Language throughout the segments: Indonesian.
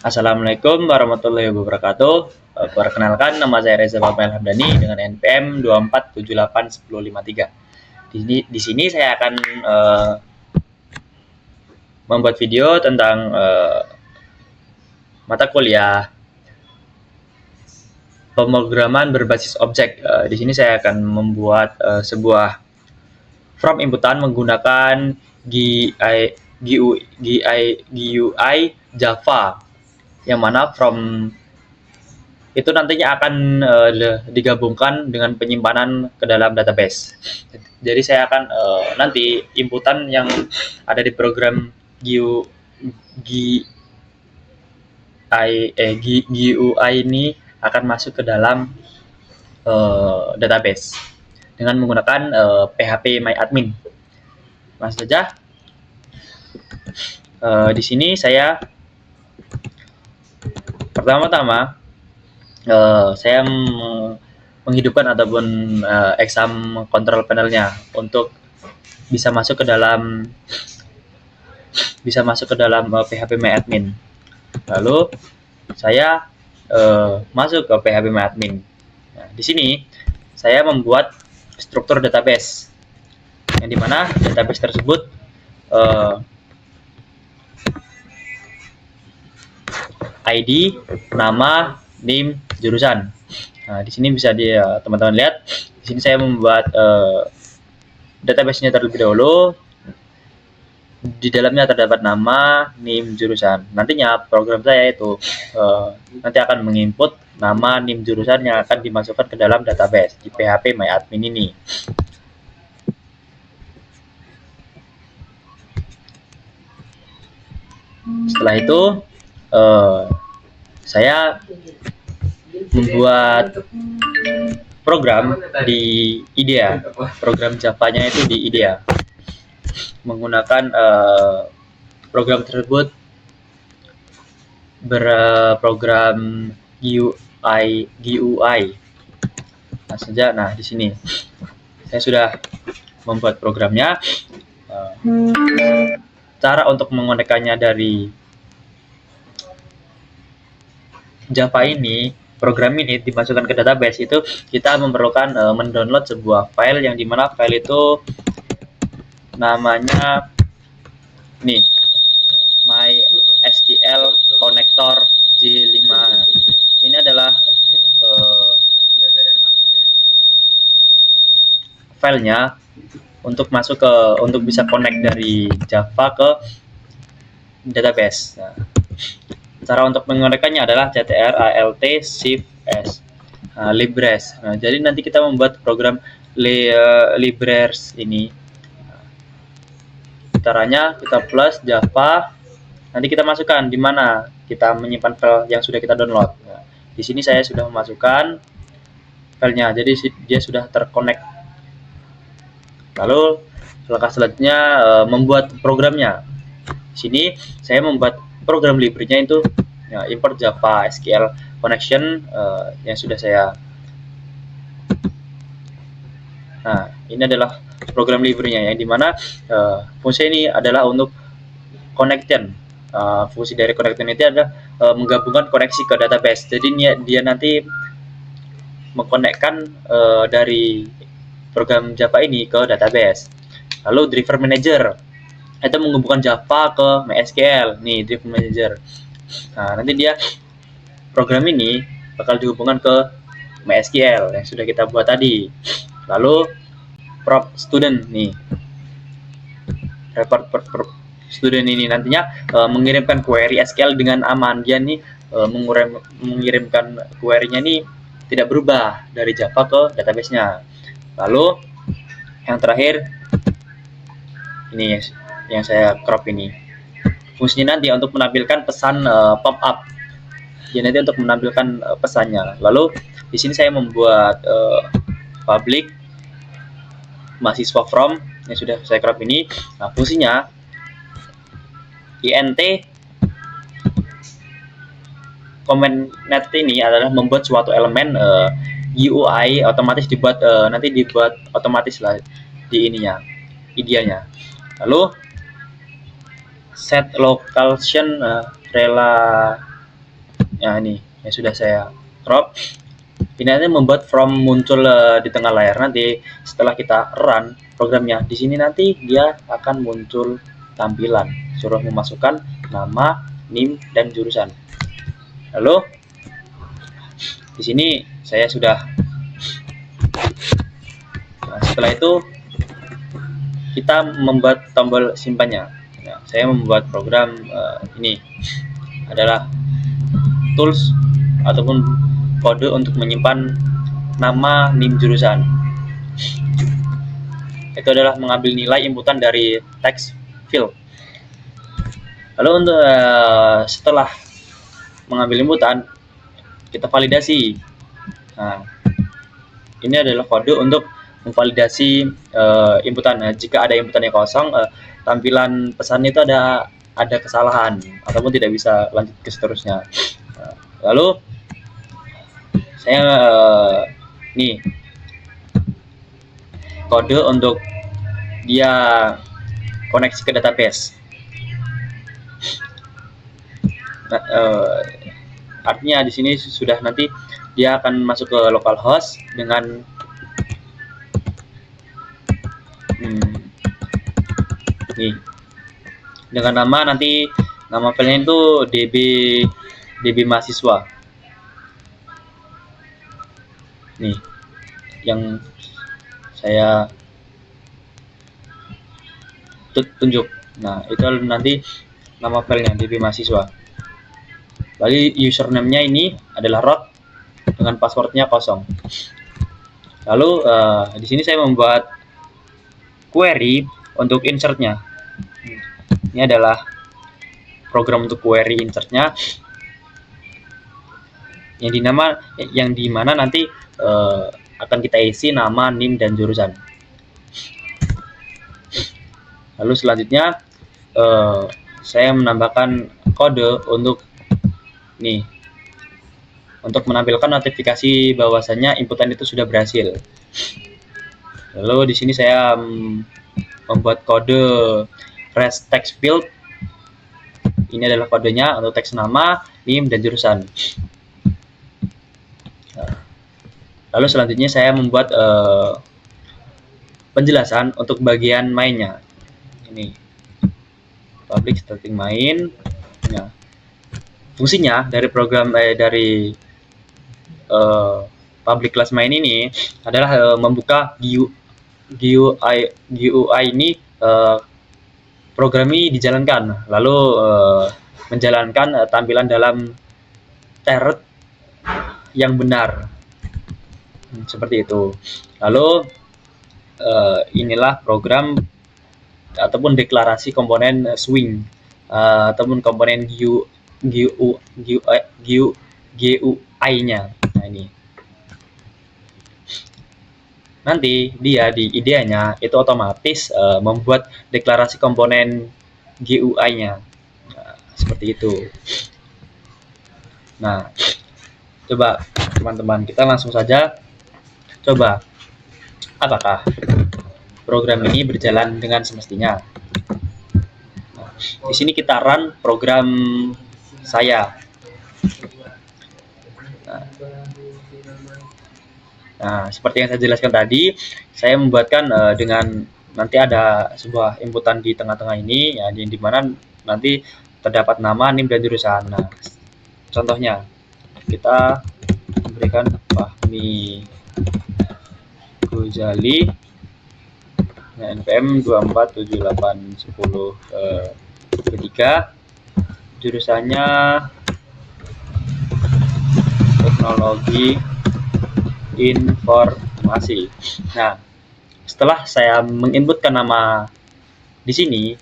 Assalamualaikum warahmatullahi wabarakatuh. Perkenalkan, nama saya Reza Fahmi Hamdani dengan NPM 24781053. Di sini saya akan membuat video tentang mata kuliah pemrograman berbasis objek. Di sini saya akan membuat sebuah form inputan menggunakan GUI Java, yang mana from itu nantinya akan digabungkan dengan penyimpanan ke dalam database. Jadi saya akan nanti inputan yang ada di program GUI ini akan masuk ke dalam database dengan menggunakan PHP MyAdmin. Langsung saja. Di sini saya pertama-tama saya menghidupkan ataupun exam control panelnya untuk bisa masuk ke dalam PHP MyAdmin. Lalu saya masuk ke PHP MyAdmin. Nah, di sini saya membuat struktur database, yang dimana database tersebut ID, nama, NIM, jurusan. Nah, di sini bisa teman-teman lihat. Di sini saya membuat database-nya terlebih dahulu. Di dalamnya terdapat nama, NIM, jurusan. Nantinya program saya itu nanti akan menginput nama, NIM, jurusan yang akan dimasukkan ke dalam database di PHP MyAdmin ini. Setelah itu saya membuat program di IDEA. Program Java-nya itu di IDEA. Menggunakan program tersebut berprogram GUI. Nah, di sini saya sudah membuat programnya. Cara untuk mengonekkannya dari Java ini, program ini dimasukkan ke database, itu kita memerlukan mendownload sebuah file, yang dimana file itu namanya nih, MySQL Connector J5. Ini adalah filenya untuk bisa connect dari Java ke database. Nah, cara untuk mengonekkannya adalah ctr alt shift s libres. Nah, jadi nanti kita membuat program libres ini. Caranya kita plus Java, nanti kita masukkan di mana kita menyimpan file yang sudah kita download. Nah, di sini saya sudah memasukkan filenya, jadi dia sudah terkonek. Lalu langkah selanjutnya membuat programnya. Di sini saya membuat program library-nya itu import Java SQL connection yang sudah saya. Nah, ini adalah program library-nya, yang dimana fungsi ini adalah untuk connection. Fungsi dari connection itu adalah menggabungkan koneksi ke database. Jadi dia nanti mengkonekkan dari program Java ini ke database. Lalu driver manager itu menghubungkan Java ke MySQL. Nih, driver manager. Nah, nanti dia program ini bakal dihubungkan ke MySQL yang sudah kita buat tadi. Lalu prop student nih, report student ini nantinya mengirimkan query SQL dengan aman. Dia nih mengirimkan query-nya nih tidak berubah dari Java ke database-nya. Lalu yang terakhir ini yang saya crop ini, fungsinya nanti untuk menampilkan pesan pop up. Ya, nanti untuk menampilkan pesannya. Lalu di sini saya membuat public mahasiswa from yang sudah saya crop ini. Nah, fungsinya int comment net ini adalah membuat suatu elemen GUI otomatis nanti dibuat otomatis lah di ininya, idenya. Lalu set location Ya ini yang sudah saya crop. Ini nanti membuat from muncul di tengah layar. Nanti setelah kita run programnya, di sini nanti dia akan muncul tampilan suruh memasukkan nama, NIM, dan jurusan. Lalu di sini saya sudah. Nah, setelah itu kita membuat tombol simpannya. Nah, saya membuat program ini adalah tools ataupun kode untuk menyimpan nama, NIM, jurusan. Itu adalah mengambil nilai inputan dari text field. Lalu untuk setelah mengambil inputan, kita validasi. Nah, ini adalah kode untuk memvalidasi inputan. Nah, jika ada inputan yang kosong, tampilan pesan itu ada kesalahan ataupun tidak bisa lanjut ke seterusnya. Nah, lalu saya nih kode untuk dia koneksi ke database. Nah, artinya di sini sudah nanti dia akan masuk ke localhost dengan nih dengan nama, nanti nama filenya itu db mahasiswa. Nih yang saya tunjuk. Nah, itu nanti nama filenya db mahasiswa. Lalu username-nya ini adalah root dengan passwordnya kosong. Lalu di sini saya membuat query untuk insert-nya. Ini adalah program untuk query insert-nya yang dimana nanti akan kita isi nama, NIM, dan jurusan. Lalu selanjutnya saya menambahkan kode untuk untuk menampilkan notifikasi bahwasannya inputan itu sudah berhasil. Lalu di sini saya membuat kode rest text field. Ini adalah kodenya untuk teks nama, NIM, dan jurusan. Lalu selanjutnya saya membuat penjelasan untuk bagian mainnya. Ini public static main. Nah, fungsinya dari program dari public class main ini adalah membuka GUI ini. Program ini dijalankan, lalu menjalankan tampilan dalam thread yang benar, seperti itu. Lalu inilah program ataupun deklarasi komponen swing ataupun komponen GUI-nya. Nah, ini nanti dia di IDE-nya itu otomatis membuat deklarasi komponen GUI-nya. Nah, seperti itu. Nah, coba teman-teman, kita langsung saja coba apakah program ini berjalan dengan semestinya. Nah, di sini kita run program saya. Nah, seperti yang saya jelaskan tadi, saya membuatkan dengan nanti ada sebuah inputan di tengah-tengah ini, ya, di mana nanti terdapat nama, NIM, dan jurusan. Nah, contohnya kita memberikan Fahmi Ghazali, nah, NPM 247810 jurusannya teknologi informasi. Nah, setelah saya menginputkan nama di sini,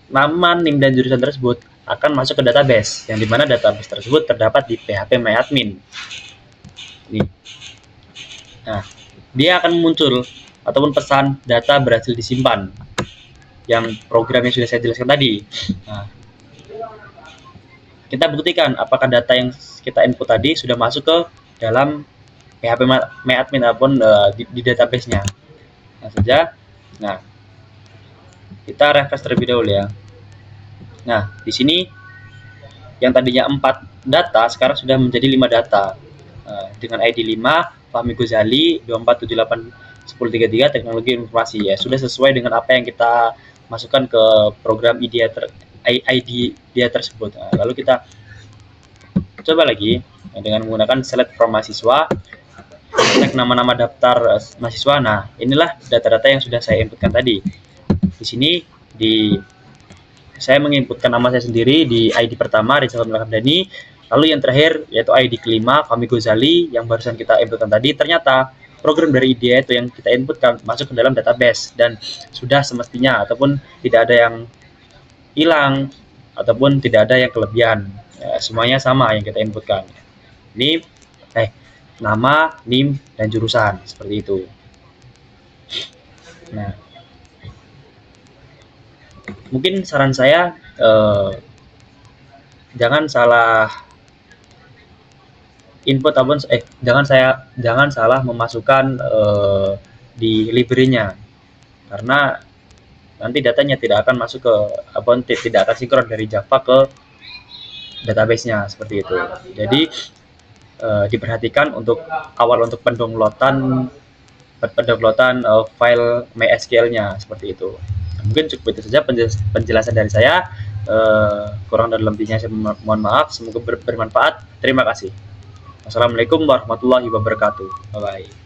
nama, NIM, dan jurusan tersebut akan masuk ke database, yang dimana database tersebut terdapat di phpMyAdmin. Nah, dia akan muncul ataupun pesan data berhasil disimpan, yang programnya sudah saya jelaskan tadi. Nah, kita buktikan apakah data yang kita input tadi sudah masuk ke dalam phpMyAdmin ataupun di database-nya. Nah, saja. Nah, kita refresh terlebih dahulu ya. Nah, di sini yang tadinya 4 data sekarang sudah menjadi 5 data. Dengan ID 5, Fahmi Ghazali 24781033 Teknologi Informasi, ya sudah sesuai dengan apa yang kita masukkan ke program ID dia tersebut. Lalu kita coba lagi dengan menggunakan select from mahasiswa, cek nama-nama daftar mahasiswa. Nah, inilah data-data yang sudah saya inputkan tadi. Di sini saya menginputkan nama saya sendiri di ID pertama Rizal Hamdani, lalu yang terakhir yaitu ID kelima Fahmi Ghazali yang barusan kita inputkan tadi. Ternyata program dari dia itu yang kita inputkan masuk ke dalam database dan sudah semestinya, ataupun tidak ada yang hilang ataupun tidak ada yang kelebihan. Ya, semuanya sama yang kita inputkan. Ini nama, NIM, dan jurusan seperti itu. Nah, mungkin saran saya jangan salah input ataupun jangan salah memasukkan di library-nya, karena nanti datanya tidak akan masuk ke tidak akan sinkron dari Java ke database-nya seperti itu. Jadi diperhatikan untuk pendownloadan file MySQL-nya seperti itu. Mungkin cukup itu saja penjelasan dari saya. Kurang dan lebihnya saya mohon maaf. Semoga bermanfaat. Terima kasih. Wassalamualaikum warahmatullahi wabarakatuh. Bye bye.